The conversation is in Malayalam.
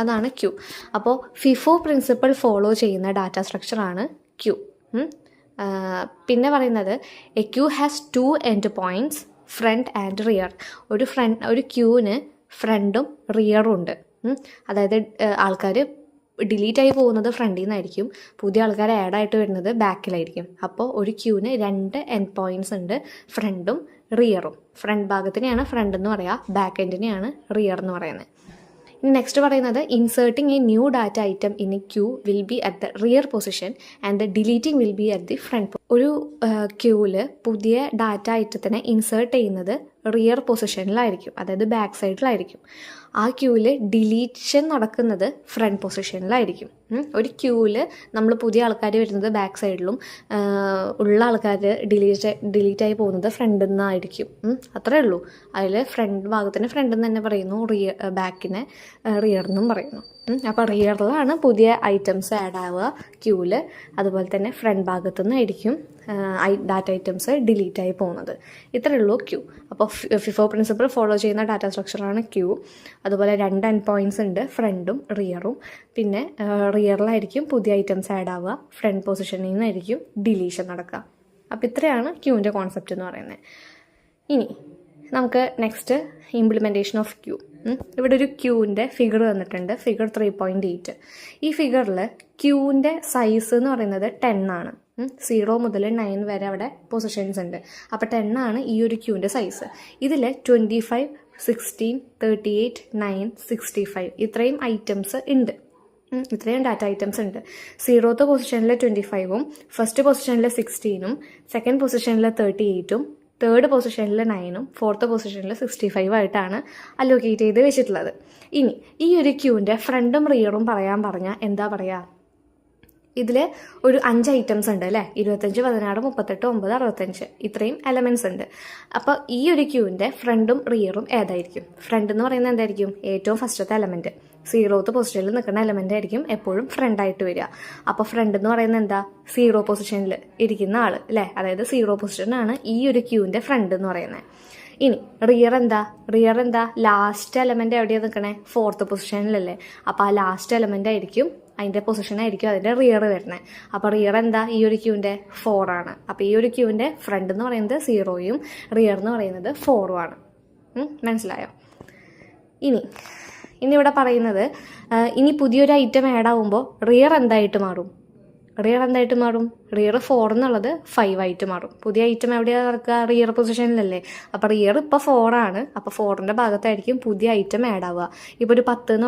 അതാണ് ക്യൂ. അപ്പോൾ ഫിഫോ പ്രിൻസിപ്പിൾ ഫോളോ ചെയ്യുന്ന ഡാറ്റ സ്ട്രക്ചറാണ് ക്യൂ. പിന്നെ പറയുന്നത് a queue has 2 end points, front and rear. ഒരു ക്യൂവിന് ഫ്രണ്ടും റിയറും ഉണ്ട്. അതായത് ആൾക്കാർ ഡിലീറ്റ് ആയി പോകുന്നത് ഫ്രണ്ടിൽ നിന്നായിരിക്കും, പുതിയ ആൾക്കാർ ആഡ് ആയിട്ട് വരുന്നത് ബാക്കിലായിരിക്കും. അപ്പോൾ ഒരു ക്യൂവിന് 2 എൻഡ് പോയിൻറ്റ്സ് ഉണ്ട്, ഫ്രണ്ടും റിയറും. ഫ്രണ്ട് ഭാഗത്തിനെയാണ് ഫ്രണ്ട് എന്ന് പറയുക, ബാക്ക് എൻഡിനെയാണ് റിയർ എന്ന് പറയുന്നത്. ഇനി നെക്സ്റ്റ് പറയുന്നത് inserting a new data item in a queue will be at the rear position and the deleting will be at the front. ഒരു ക്യൂവിൽ പുതിയ ഡാറ്റ ഐറ്റത്തിനെ ഇൻസേർട്ട് ചെയ്യുന്നത് റിയർ പൊസിഷനിലായിരിക്കും, അതായത് ബാക്ക് സൈഡിലായിരിക്കും. ആ ക്യൂവിൽ ഡിലീഷൻ നടക്കുന്നത് ഫ്രണ്ട് പൊസിഷനിലായിരിക്കും. ഒരു ക്യൂവിൽ നമ്മൾ പുതിയ ആൾക്കാർ വരുന്നത് ബാക്ക് സൈഡിലും ഉള്ള ആൾക്കാർ ഡിലീറ്റായി പോകുന്നത് ഫ്രണ്ടിൽ നിന്നായിരിക്കും. അത്രേ ഉള്ളൂ. അതിൽ ഫ്രണ്ട് ഭാഗത്തിന് ഫ്രണ്ട് എന്ന് തന്നെ പറയുന്നു, ബാക്കിനെ റിയർ എന്നും പറയുന്നു. അപ്പോൾ റിയറിലാണ് പുതിയ ഐറ്റംസ് ആഡ് ആവുക ക്യൂവിൽ. അതുപോലെ തന്നെ ഫ്രണ്ട് ഭാഗത്തു നിന്നായിരിക്കും ഡാറ്റ ഐറ്റംസ് ഡിലീറ്റായി പോകുന്നത്. ഇത്രയേ ഉള്ളൂ ക്യൂ. അപ്പോൾ ഫിഫോ പ്രിൻസിപ്പിൾ ഫോളോ ചെയ്യുന്ന ഡാറ്റ സ്ട്രക്ചറാണ് ക്യൂ. അതുപോലെ 2 എൻഡ് പോയിൻറ്റ്സ് ഉണ്ട്, ഫ്രണ്ടും റിയറും. പിന്നെ റിയറിലായിരിക്കും പുതിയ ഐറ്റംസ് ആഡ് ആവുക, ഫ്രണ്ട് പൊസിഷനിൽ നിന്നായിരിക്കും ഡിലീഷൻ നടക്കുക. അപ്പോൾ ഇത്രയാണ് ക്യൂവിൻ്റെ കോൺസെപ്റ്റ് എന്ന് പറയുന്നത്. ഇനി നമുക്ക് നെക്സ്റ്റ് ഇംപ്ലിമെൻറ്റേഷൻ ഓഫ് ക്യൂ. ഇവിടെ ഒരു ക്യൂവിൻ്റെ ഫിഗർ തന്നിട്ടുണ്ട്, ഫിഗർ 3.8. ഈ ഫിഗറിൽ ക്യൂവിൻ്റെ സൈസ് എന്ന് പറയുന്നത് 10 ആണ്. 0 മുതൽ 9 വരെ അവിടെ പൊസിഷൻസ് ഉണ്ട്. അപ്പോൾ 10 ആണ് ഈ ഒരു ക്യൂവിൻ്റെ സൈസ്. ഇതിൽ 25, 16, 38, 9, 65 ഇത്രയും ഐറ്റംസ് ഉണ്ട്. ഇത്രയും ഡാറ്റ ഐറ്റംസ് ഉണ്ട്. 0th പൊസിഷനിൽ 25ഉം, ഫസ്റ്റ് പൊസിഷനിൽ 16ഉം, സെക്കൻഡ് പൊസിഷനിൽ 38ഉം, തേർഡ് പൊസിഷനിൽ 9ഉം, 4th പൊസിഷനിൽ 65 ആയിട്ടാണ് അലോക്കേറ്റ് ചെയ്ത് വെച്ചിട്ടുള്ളത്. ഇനി ഈ ഒരു ക്യൂവിൻ്റെ ഫ്രണ്ടും റിയറും പറയാൻ പറഞ്ഞാൽ എന്താ പറയുക? ഇതിൽ ഒരു 5 ഐറ്റംസ് ഉണ്ട് അല്ലേ, 25, 16, 38, 9, 65 ഇത്രയും എലമെൻറ്റ്സ് ഉണ്ട്. അപ്പോൾ ഈ ഒരു ക്യൂവിൻ്റെ ഫ്രണ്ടും റിയറും ഏതായിരിക്കും? ഫ്രണ്ട് എന്ന് പറയുന്നത് എന്തായിരിക്കും? ഏറ്റവും ഫസ്റ്റത്തെ എലമെൻറ്റ്, 0th പൊസിഷനിൽ നിൽക്കുന്ന എലമെൻ്റ് ആയിരിക്കും എപ്പോഴും ഫ്രണ്ടായിട്ട് വരിക. അപ്പോൾ ഫ്രണ്ട് എന്ന് പറയുന്നത് എന്താ? 0 പൊസിഷനിൽ ഇരിക്കുന്ന ആൾ അല്ലേ, അതായത് 0 പൊസിഷനാണ് ഈ ഒരു ക്യൂവിൻ്റെ ഫ്രണ്ട് എന്ന് പറയുന്നത്. ഇനി റിയർ എന്താ? ലാസ്റ്റ് എലമെൻ്റ് എവിടെയാണ് നിൽക്കണേ? 4th പൊസിഷനിലല്ലേ. അപ്പോൾ ആ ലാസ്റ്റ് എലമെൻ്റ് ആയിരിക്കും, അതിൻ്റെ പൊസിഷനായിരിക്കും അതിൻ്റെ റിയർ വരുന്നത്. അപ്പോൾ റിയർ എന്താ? ഈ ഒരു ക്യൂവിൻ്റെ 4 ആണ്. അപ്പോൾ ഈ ഒരു ക്യൂവിൻ്റെ ഫ്രണ്ട് എന്ന് പറയുന്നത് 0യും റിയർ എന്ന് പറയുന്നത് 4ഉം ആണ്. മനസ്സിലായോ? ഇനി ഇവിടെ പറയുന്നത് ഇനി പുതിയൊരു ഐറ്റം ആഡ് ആകുമ്പോൾ റിയർ എന്തായിട്ട് മാറും? റിയർ 4 എന്നുള്ളത് 5 ആയിട്ട് മാറും. പുതിയ ഐറ്റം എവിടെയാണ് നടക്കുക? റിയർ പൊസിഷനിലല്ലേ. അപ്പോൾ റിയർ ഇപ്പോൾ 4 ആണ്. അപ്പോൾ 4ൻ്റെ ഭാഗത്തായിരിക്കും പുതിയ ഐറ്റം ആഡ് ആവുക. ഇപ്പോൾ ഒരു 10 എന്ന്